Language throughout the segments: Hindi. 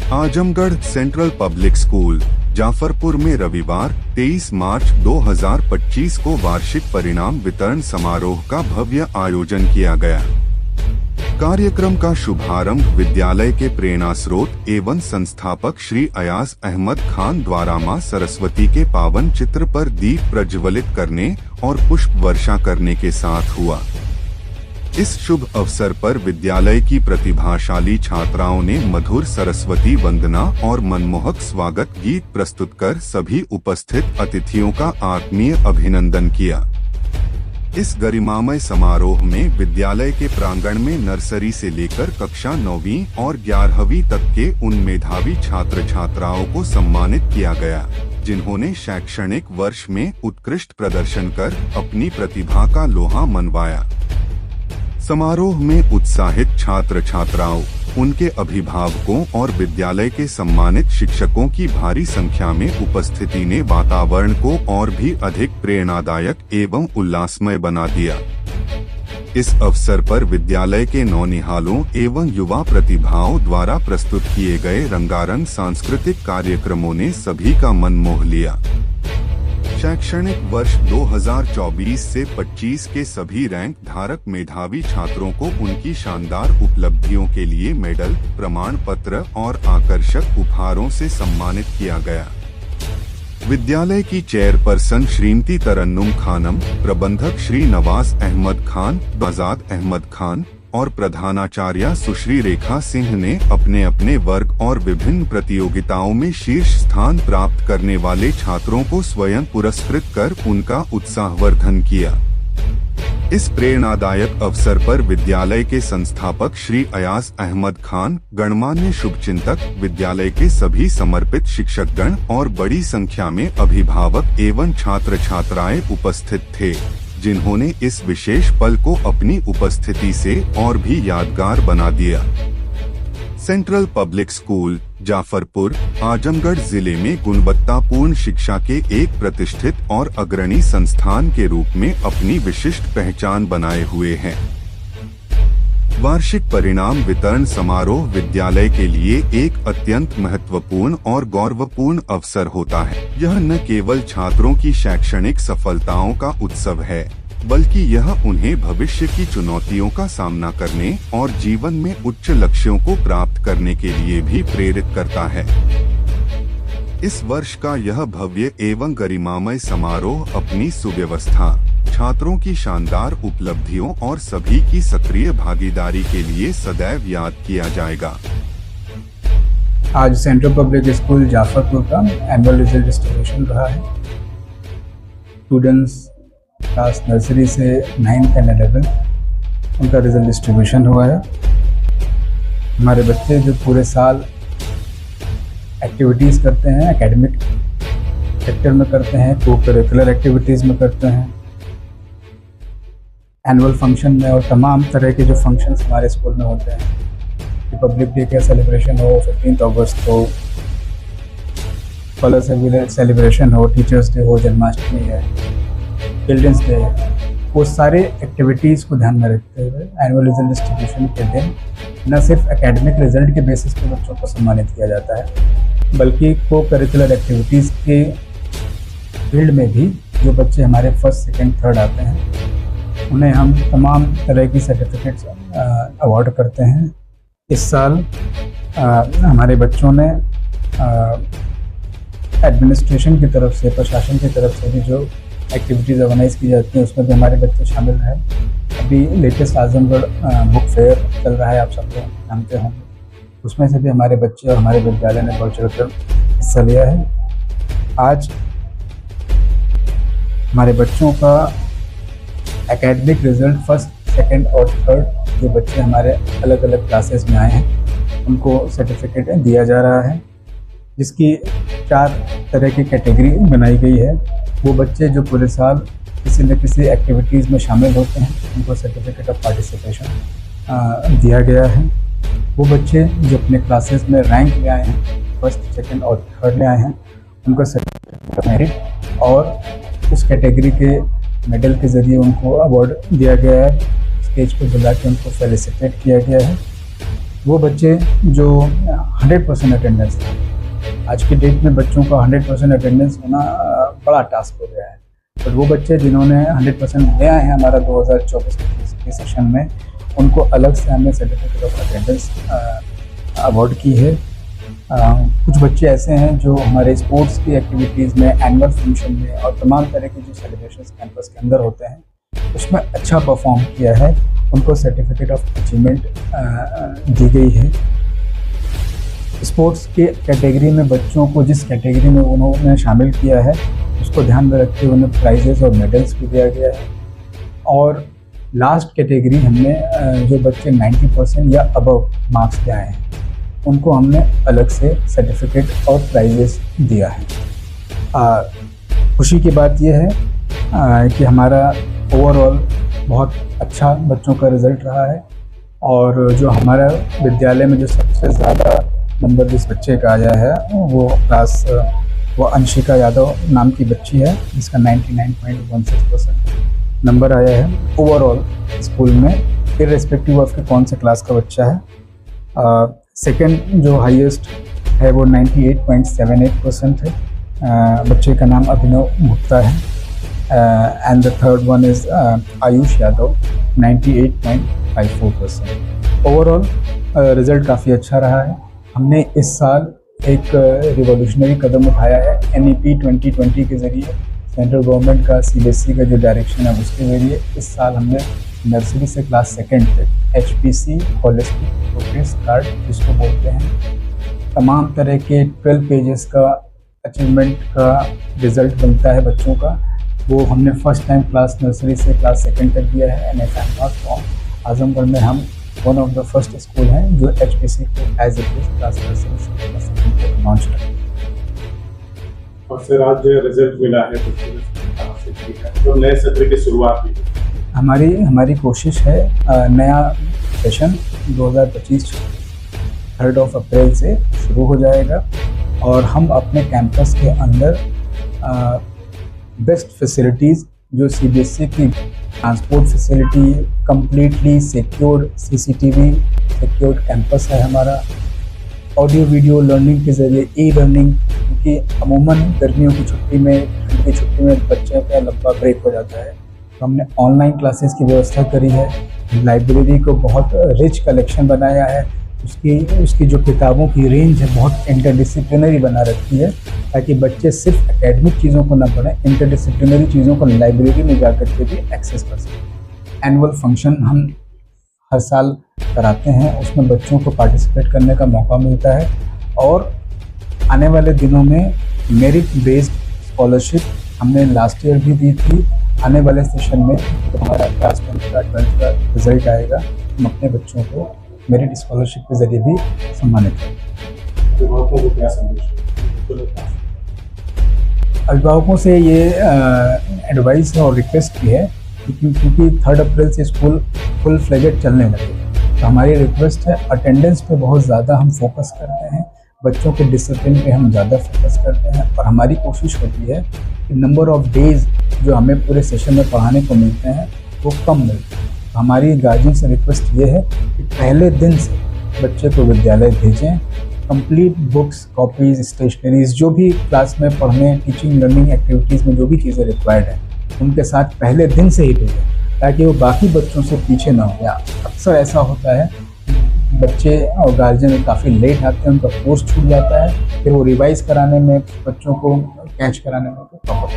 Azamgarh central public school Jafarpur में रविवार 23 मार्च 2025 को वार्षिक परिणाम वितरण समारोह का भव्य आयोजन किया गया। कार्यक्रम का शुभारंभ विद्यालय के प्रेरणा स्रोत एवं संस्थापक श्री अयाज अहमद खान द्वारा मां सरस्वती के पावन चित्र पर दीप प्रज्वलित करने और पुष्प वर्षा करने के साथ हुआ। इस शुभ अवसर पर विद्यालय की प्रतिभाशाली छात्राओं ने मधुर सरस्वती वंदना और मनमोहक स्वागत गीत प्रस्तुत कर सभी उपस्थित अतिथियों का आत्मीय अभिनंदन किया। इस गरिमामय समारोह में विद्यालय के प्रांगण में नर्सरी से लेकर कक्षा 9वीं और 11वीं तक के उन मेधावी छात्र छात्राओं को सम्मानित किया गया जिन्होंने शैक्षणिक वर्ष में उत्कृष्ट प्रदर्शन कर अपनी प्रतिभा का लोहा मनवाया। समारोह में उत्साहित छात्र छात्राओं, उनके अभिभावकों और विद्यालय के सम्मानित शिक्षकों की भारी संख्या में उपस्थिति ने वातावरण को और भी अधिक प्रेरणादायक एवं उल्लासमय बना दिया। इस अवसर पर विद्यालय के नौनिहालों एवं युवा प्रतिभाओं द्वारा प्रस्तुत किए गए रंगारंग सांस्कृतिक कार्यक्रमों ने सभी का मन मोह लिया। शैक्षणिक वर्ष 2024 से 25 के सभी रैंक धारक मेधावी छात्रों को उनकी शानदार उपलब्धियों के लिए मेडल, प्रमाण पत्र और आकर्षक उपहारों से सम्मानित किया गया। विद्यालय की चेयरपर्सन श्रीमती तरन्नुम खानम, प्रबंधक श्री नवाज अहमद खान, आजाद अहमद खान और प्रधानाचार्य सुश्री रेखा सिंह ने अपने अपने वर्ग और विभिन्न प्रतियोगिताओं में शीर्ष स्थान प्राप्त करने वाले छात्रों को स्वयं पुरस्कृत कर उनका उत्साहवर्धन किया। इस प्रेरणादायक अवसर पर विद्यालय के संस्थापक श्री अयाज अहमद खान, गणमान्य शुभचिंतक, विद्यालय के सभी समर्पित शिक्षकगण और बड़ी संख्या में अभिभावक एवं छात्र छात्राएं उपस्थित थे जिन्होंने इस विशेष पल को अपनी उपस्थिति से और भी यादगार बना दिया। Central public school Jafarpur Azamgarh जिले में गुणवत्तापूर्ण शिक्षा के एक प्रतिष्ठित और अग्रणी संस्थान के रूप में अपनी विशिष्ट पहचान बनाए हुए हैं। वार्षिक परिणाम वितरण समारोह विद्यालय के लिए एक अत्यंत महत्वपूर्ण और गौरवपूर्ण अवसर होता है। यह न केवल छात्रों की शैक्षणिक सफलताओं का उत्सव है, बल्कि यह उन्हें भविष्य की चुनौतियों का सामना करने और जीवन में उच्च लक्ष्यों को प्राप्त करने के लिए भी प्रेरित करता है। इस वर्ष का यह भव्य एवं गरिमामय समारोह अपनी सुव्यवस्था, छात्रों की शानदार उपलब्धियों और सभी की सक्रिय भागीदारी के लिए सदैव याद किया जाएगा। आज सेंट्रल पब्लिक स्कूल जाफरपुर का एनुअल रिजल्ट डिस्ट्रीब्यूशन रहा है। स्टूडेंट्स क्लास नर्सरी से 9th एंड 11th उनका रिजल्ट डिस्ट्रीब्यूशन हुआ है। हमारे बच्चे जो पूरे साल एक्टिविटीज़ करते हैं, एकेडमिक सेक्टर में करते हैं, को करिकुलर एक्टिविटीज़ में करते हैं, एनुअल फंक्शन में और तमाम तरह के जो फंक्शंस हमारे स्कूल में होते हैं, रिपब्लिक डे का सेलिब्रेशन हो, 15 अगस्त हो, कलर सेलिब्रेशन हो, टीचर्स डे हो, जन्माष्टमी है, चिल्ड्रंस डे है, वो सारे एक्टिविटीज़ को ध्यान में रखते हुए एनुअल रिजल्ट डिस्ट्रीब्यूशन के दिन न सिर्फ एकेडमिक रिजल्ट के बेसिस पे बच्चों को सम्मानित किया जाता है, बल्कि को करिकुलर एक्टिविटीज़ के फील्ड में भी जो बच्चे हमारे फर्स्ट, सेकेंड, थर्ड आते हैं उन्हें हम तमाम तरह की सर्टिफिकेट्स अवार्ड करते हैं। इस साल हमारे बच्चों ने एडमिनिस्ट्रेशन की तरफ से, प्रशासन की तरफ से भी जो एक्टिविटीज़ ऑर्गेनाइज की जाती हैं उसमें भी हमारे बच्चे शामिल रहे। अभी लेटेस्ट आजमगढ़ बुक फेयर चल रहा है, आप सब लोग जानते होंगे, उसमें से भी हमारे बच्चे और हमारे विद्यालय ने बढ़ चढ़कर हिस्सा लिया है। आज हमारे बच्चों का एकेडमिक रिजल्ट फर्स्ट, सेकंड और थर्ड जो बच्चे हमारे अलग अलग क्लासेस में आए हैं उनको सर्टिफिकेट दिया जा रहा है, जिसकी 4 तरह की कैटेगरी बनाई गई है। वो बच्चे जो पूरे साल किसी न किसी एक्टिविटीज़ में शामिल होते हैं उनको सर्टिफिकेट ऑफ पार्टिसिपेशन दिया गया है। वो बच्चे जो अपने क्लासेस में रैंक ले आए हैं, फर्स्ट, सेकंड और थर्ड ले आए हैं, उनको सर्टिफिकेट ऑफ मेरिट और उस कैटेगरी के मेडल के ज़रिए उनको अवार्ड दिया गया है। स्टेज पर बुला के उनको फेलिसिटेट किया गया है। वो बच्चे जो 100% अटेंडेंस था। आज की डेट में बच्चों का 100% अटेंडेंस होना बड़ा टास्क हो गया है, बट वो बच्चे जिन्होंने 100% ले आए हैं हमारा 2024-25 के सेशन में, उनको अलग से हमने सर्टिफिकेट ऑफ अटेंडेंस अवार्ड की है। कुछ बच्चे ऐसे हैं जो हमारे स्पोर्ट्स की एक्टिविटीज़ में, एनुअल फंक्शन में और तमाम तरह के जो सेलिब्रेशंस कैंपस के अंदर होते हैं उसमें अच्छा परफॉर्म किया है, उनको सर्टिफिकेट ऑफ अचीवमेंट दी गई है। स्पोर्ट्स के कैटेगरी में बच्चों को जिस कैटेगरी में उन्होंने शामिल किया है उसको ध्यान में रखते हुए उन्हें प्राइजेस और मेडल्स भी दिया गया है। और लास्ट कैटेगरी हमने जो बच्चे 90% या अबव मार्क्स ले आए हैं उनको हमने अलग से सर्टिफिकेट और प्राइजेस दिया है। खुशी की बात यह है कि हमारा ओवरऑल बहुत अच्छा बच्चों का रिज़ल्ट रहा है, और जो हमारा विद्यालय में जो सबसे ज़्यादा नंबर जिस बच्चे का आया है वो अंशिका यादव नाम की बच्ची है, जिसका 99.16% नंबर आया है ओवरऑल स्कूल में, इर्रेस्पेक्टिव ऑफ के कौन से क्लास का बच्चा है। सेकंड जो हाईएस्ट है वो 98.78% है, बच्चे का नाम अभिनव गुप्ता है, and the third one is Ayush Yadav 98.54%। Overall result काफ़ी अच्छा रहा है। हमने इस साल एक रिवॉल्यूशनरी कदम उठाया है NEP 2020 के ज़रिए, सेंट्रल गवर्नमेंट का CBSE का जो डायरेक्शन है उसके ज़रिए इस साल हमने नर्सरी से क्लास सेकेंड तक HPC होलिस्टिक प्रोग्रेस कार्ड जिसको बोलते हैं, तमाम तरह के 12 पेजेस का अचीवमेंट का रिज़ल्ट बनता है बच्चों का, वो हमने फर्स्ट टाइम क्लास नर्सरी से क्लास सेकेंड तक दिया है। And if I am not wrong, Azamgarh में हम one of the first school हैं जो HPC को as it is class nursery से क्लास सेकेंड तक लॉन्च करते हैं। और फिर आज जो रिजल्ट मिला है तो नए सत्र की शुरुआत हुई। हमारी कोशिश है नया सेशन 2025 3 अप्रैल से शुरू हो जाएगा, और हम अपने कैंपस के अंदर बेस्ट फैसिलिटीज़ जो CBSE की transport facility, completely secured CCTV secured campus है हमारा, ऑडियो वीडियो लर्निंग के ज़रिए ई-लर्निंग, क्योंकि अमूमन गर्मियों की छुट्टी में, ठंड की छुट्टी में बच्चे का लंबा ब्रेक हो जाता है, तो हमने ऑनलाइन क्लासेस की व्यवस्था करी है। लाइब्रेरी को बहुत रिच कलेक्शन बनाया है, उसकी जो किताबों की रेंज है बहुत इंटरडिसिप्लिनरी बना रखी है, ताकि बच्चे सिर्फ एकेडमिक चीज़ों को ना पढ़ें, इंटरडिसिप्लिनरी चीज़ों को लाइब्रेरी में जाकर के भी एक्सेस कर सकें। एनुअल फंक्शन हम हर साल कराते हैं, उसमें बच्चों को पार्टिसिपेट करने का मौका मिलता है, और आने वाले दिनों में मेरिट बेस्ड स्कॉलरशिप हमने लास्ट ईयर भी दी थी। आने वाले सेशन में तो हमारा क्लास 10 का 12th का रिजल्ट आएगा, हम अपने बच्चों को मेरिट स्कॉलरशिप के ज़रिए भी सम्मानित करें। अभिभावकों को क्या संदेश? अभिभावकों से ये एडवाइस है और रिक्वेस्ट भी है क्योंकि 3 अप्रैल से स्कूल फुल फ्लेजेड चलने लगे, तो हमारी रिक्वेस्ट है, अटेंडेंस पे बहुत ज़्यादा हम फोकस करते हैं, बच्चों के डिसिप्लिन पे हम ज़्यादा फोकस करते हैं, और हमारी कोशिश होती है कि नंबर ऑफ़ डेज़ जो हमें पूरे सेशन में पढ़ाने को मिलते हैं वो कम मिलते हैं। हमारी गार्जियन से रिक्वेस्ट ये है कि पहले दिन से बच्चे को विद्यालय भेजें, कंप्लीट बुक्स, कॉपीज़, स्टेशनरीज, जो भी क्लास में पढ़ने, टीचिंग, लर्निंग एक्टिविटीज़ में जो भी चीज़ें रिक्वायर्ड हैं उनके साथ पहले दिन से ही भेजें, ताकि वो बाकी बच्चों से पीछे ना हो। अक्सर ऐसा होता है बच्चे और गार्जियन काफ़ी लेट आते हैं, उनका कोर्स छूट जाता है, फिर वो रिवाइज कराने में, बच्चों को कैच कराने में प्रॉब्लम।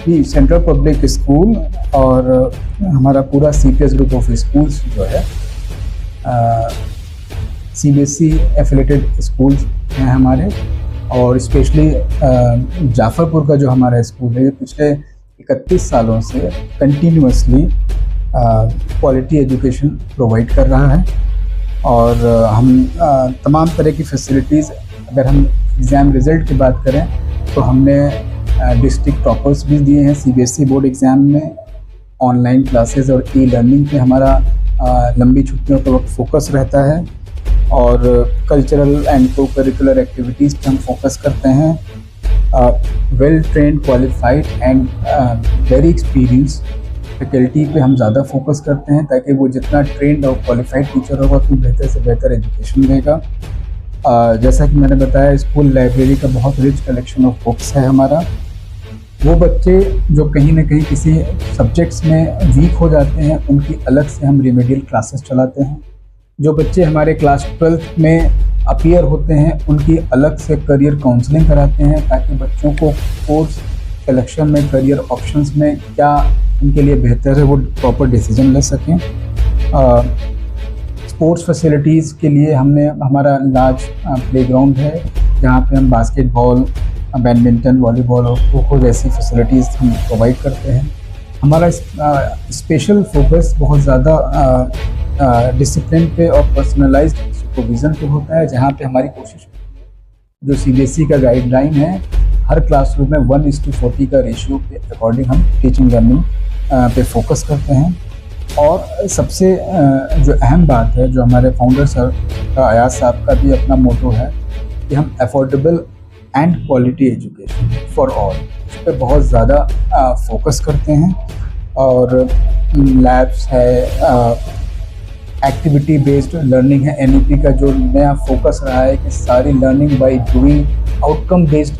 जी, सेंट्रल पब्लिक स्कूल और हमारा पूरा CPS ग्रुप ऑफ स्कूल्स जो है CBSE एफिलेटेड स्कूल्स हैं हमारे, और स्पेशली जाफरपुर का जो हमारा स्कूल है, पिछले 31 सालों से कंटिन्यूअसली क्वालिटी एजुकेशन प्रोवाइड कर रहा है, और हम तमाम तरह की फैसिलिटीज़, अगर हम एग्ज़ाम रिज़ल्ट की बात करें तो हमने डिस्ट्रिक्ट टॉपर्स भी दिए हैं CBSE बोर्ड एग्ज़ाम में। ऑनलाइन क्लासेस और ई-लर्निंग पे हमारा लंबी छुट्टियों के वक्त फोकस रहता है, और कल्चरल एंड को करिकुलर एक्टिविटीज़ पे हम फोकस करते हैं। Well trained, qualified and very experience faculty पे हम ज़्यादा फोकस करते हैं, ताकि वो जितना ट्रेंड और क्वालिफाइड टीचर होगा उतनी बेहतर से बेहतर एजुकेशन देगा। जैसा कि मैंने बताया, स्कूल लाइब्रेरी का बहुत रिच कलेक्शन ऑफ बुक्स है हमारा। वो बच्चे जो कहीं ना कहीं किसी सब्जेक्ट्स में वीक हो जाते हैं, उनकी अलग से हम रिमेडियल क्लासेस चलाते हैं। जो बच्चे हमारे क्लास 12th में अपीयर होते हैं, उनकी अलग से करियर काउंसलिंग कराते हैं, ताकि बच्चों को कोर्स सिलेक्शन में, करियर ऑप्शंस में क्या उनके लिए बेहतर है, वो प्रॉपर डिसीजन ले सकें। स्पोर्ट्स फैसिलिटीज़ के लिए हमने हमारा लार्ज प्लेग्राउंड है, जहाँ पे हम बास्केटबॉल, बैडमिंटन, वॉलीबॉल और खो-खो जैसी फैसिलिटीज़ हम प्रोवाइड करते हैं। हमारा स्पेशल फोकस बहुत ज़्यादा डिसिप्लिन पे और पर्सनलाइज्ड सुपरविज़न पे होता है, जहाँ पे हमारी कोशिश जो CBSE का गाइडलाइन है, हर क्लासरूम में 1:40 का रेशियो के अकॉर्डिंग हम टीचिंग लर्निंग पे फोकस करते हैं। और सबसे जो अहम बात है, जो हमारे फाउंडर सर का, अयाज साहब का भी अपना मोटो है कि हम affordable and quality education for all, इस पर बहुत ज़्यादा फोकस करते हैं। और लैब्स है, एक्टिविटी बेस्ड लर्निंग है। NEP का जो नया फोकस रहा है कि सारी learning by doing, outcome based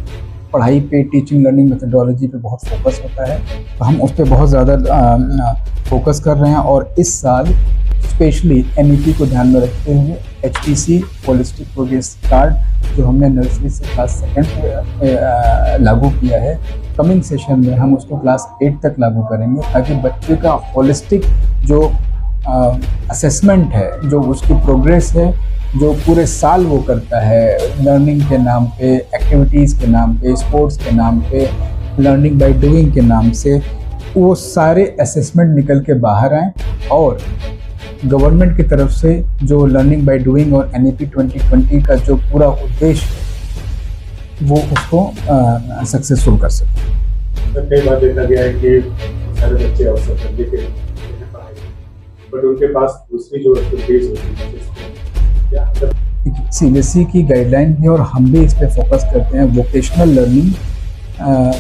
पढ़ाई पे, टीचिंग लर्निंग मेथडोलॉजी पे बहुत फोकस होता है, तो हम उस पर बहुत ज़्यादा फोकस कर रहे हैं। और इस साल स्पेशली NEP को ध्यान में रखते हुए HPC होलिस्टिक प्रोग्रेस कार्ड, जो हमने नर्सरी से क्लास 2 लागू किया है, कमिंग सेशन में हम उसको क्लास 8 तक लागू करेंगे, ताकि बच्चे का होलिस्टिक जो असेसमेंट है, जो उसकी प्रोग्रेस है, जो पूरे साल वो करता है लर्निंग के नाम पे, एक्टिविटीज़ के नाम पे, स्पोर्ट्स के नाम पे, लर्निंग बाय डूइंग के नाम से, वो सारे असेसमेंट निकल के बाहर आएँ और गवर्नमेंट की तरफ से जो लर्निंग बाय डूइंग और NEP 2020 का जो पूरा उद्देश्य है, वो उसको सक्सेसफुल कर सके। तो कई बार देखा गया है कि सारे बच्चे अवसर करने के पढ़ाई, बट उनके पास दूसरी जो एक्टिविटीज होती है, CBSE की गाइडलाइन भी और हम भी इस पे फोकस करते हैं। वोकेशनल लर्निंग,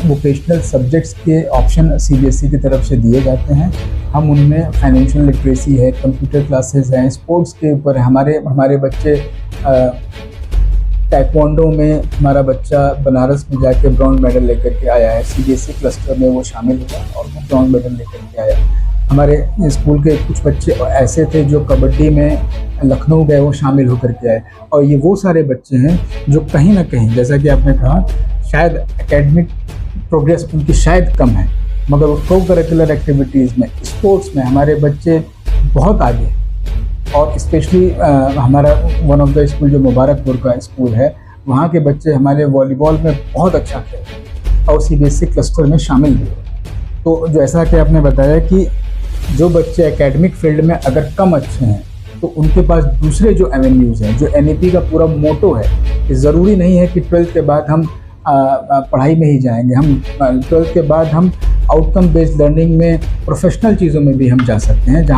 वोकेशनल सब्जेक्ट्स के ऑप्शन CBSE की तरफ से दिए जाते हैं। हम उनमें फाइनेंशियल लिटरेसी है, कंप्यूटर क्लासेस हैं, स्पोर्ट्स के ऊपर हमारे बच्चे ताइक्वांडो में, हमारा बच्चा बनारस में जाके ब्रॉन्ज मेडल लेकर के आया है। CBSE क्लस्टर में वो शामिल हुआ और वो ब्रॉन्ज मेडल लेकर के आया। हमारे स्कूल के कुछ बच्चे ऐसे थे जो कबड्डी में लखनऊ गए, वो शामिल होकर के आए। और ये वो सारे बच्चे हैं जो कहीं ना कहीं, जैसा कि आपने कहा, शायद एकेडमिक प्रोग्रेस उनकी शायद कम है, मगर वो को करिकुलर एक्टिविटीज़ में, स्पोर्ट्स में हमारे बच्चे बहुत आगे हैं। और स्पेशली हमारा वन ऑफ द स्कूल जो मुबारकपुर का स्कूल है, वहाँ के बच्चे हमारे वॉलीबॉल में बहुत अच्छा खेलते और CBSE क्लस्टर में शामिल हुए। तो जैसा कि आपने बताया कि जो बच्चे एकेडमिक फील्ड में अगर कम अच्छे हैं, तो उनके पास दूसरे जो एवेन्यूज़ हैं, जो NEP का पूरा मोटो है कि ज़रूरी नहीं है कि 12th के बाद हम पढ़ाई में ही जाएंगे, हम 12th के बाद हम आउटकम बेस्ड लर्निंग में, प्रोफेशनल चीज़ों में भी हम जा सकते हैं, जहाँ